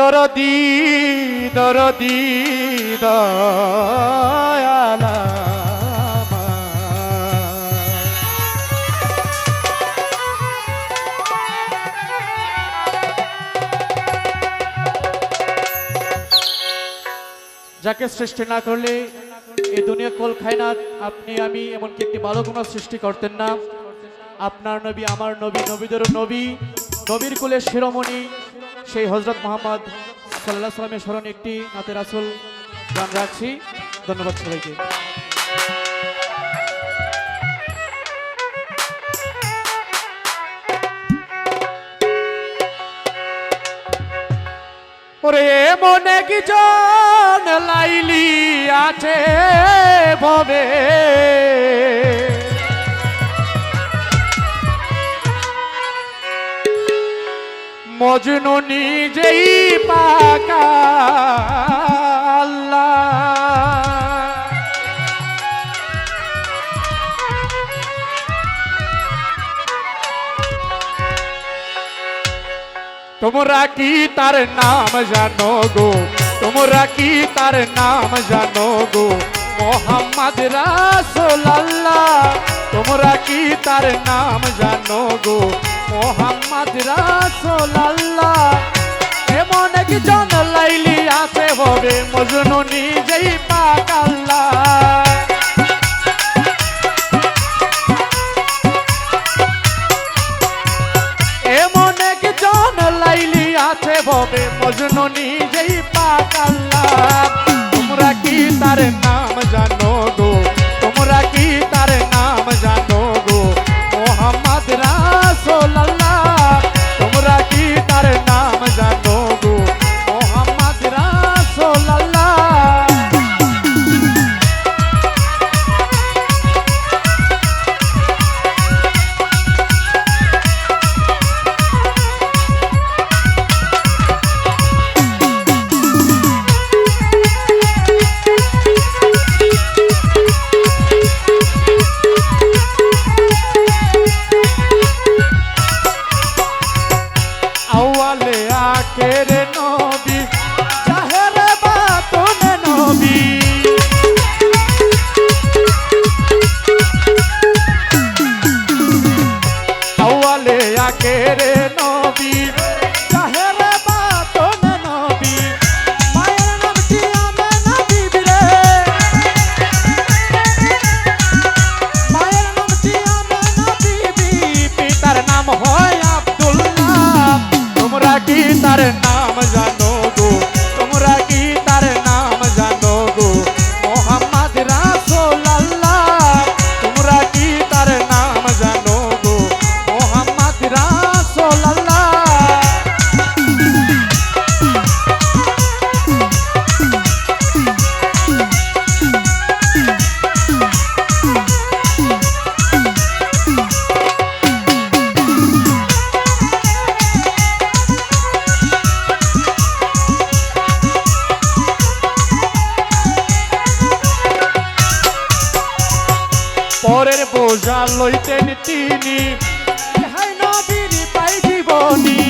দরদি দরদি দয়ালা যাকে সৃষ্টি না করলে এই দুনিয়া কোল খায় না। আপনি আমি এমনকি একটি ভালো কোনো সৃষ্টি করতেন না। আপনার নবী, আমার নবী, নবীদেরও নবী, নবীর কুলের শিরোমণি সেই হযরত মুহাম্মদ সাল্লাল্লাহু আলাইহি ওয়াসাল্লামের স্মরণে একটি নাতে রাসূল গান রাখছি। ধন্যবাদ সবাইকে। ওরে মনে কি জন লাইলি আছে ভবে, মজনু নিজেই পাকা আল্লাহ। তোমরা কি তার নাম জানো গো, তোমরা কি তার নাম জানো গো, মোহাম্মদ রাসূলুল্লাহ। তোমরা কি তার নাম জানো গো, মোহাম্মদ রাসূলুল্লাহ। এমন একজন লাইলি আছে হবে, মজনু নিজেই পাক আল্লাহ। এমন একজন লাইলি আছে ভবে, মজনু নিজেই পাক আল্লাহ। তোমরা কি তার নাম জানো গো, তোমরা কি তার নাম জানো গো, মোহাম্মদ রাসূলুল্লাহ। তোমরা কি তার নাম জানো গো, মোহাম্মদ রাসূলুল্লাহ। আউয়ালে আখের নবী, জাহের বাতুন নবী। আউয়ালে আখের নবী, জাহের বাতুন নবী। মায়ের নাম কি আমেনা বিবি রে, মায়ের নাম কি আমেনা বিবি, পিতার নাম হয় আব্দুল্লাহ। তোমরা কি তার নাম জানো গো, তোমরা কি তার নাম জানো গো, মোহাম্মদ রাসূলুল্লাহ। তোমরা কি তার নাম জানো গো, মোহাম্মদ রাসূলুল্লাহ। পরের বোঝা লইতেন তিনি, হাই নবীর পাই জীবনী।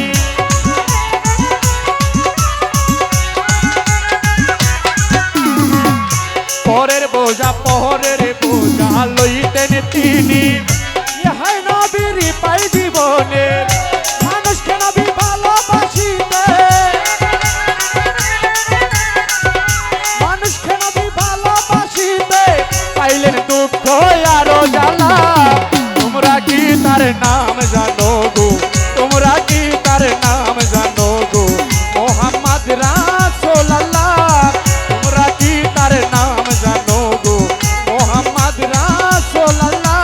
পরের বোঝা, পরের বোঝা লইতেন তিনি, হাই নবীর পাই জীবনে। মানুষকে নবী ভালোবাসিতে, মানুষকে নবী ভালোবাসিতে, পাইলেন দুঃখ আরো জ্বালা। তোমরা কি তার নাম জানো গো, তোমরা কি তার নাম জানো গো, মোহাম্মদ রাসূলুল্লাহ। তোমরা কি তার নাম জানো গো, মোহাম্মদ রাসূলুল্লাহ।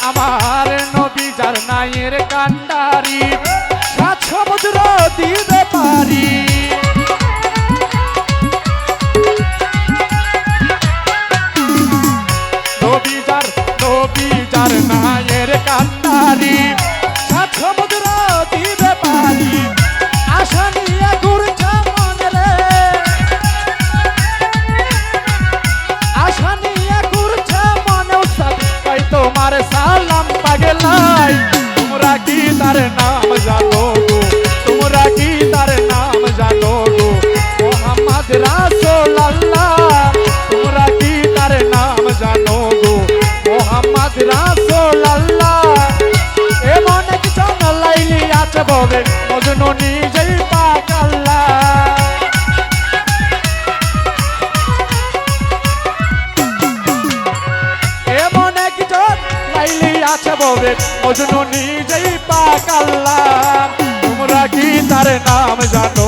আমার নবী যার নায়ের কান্ডারি, সাত সমুদ্র দিবে পারি। আছে ববে মজনু নিজেই পাক আল্লাহ। এমন একজন লাইলি আছে ববে মজনু নিজেই পাক আল্লাহ। তোমরা কি তার নাম জানো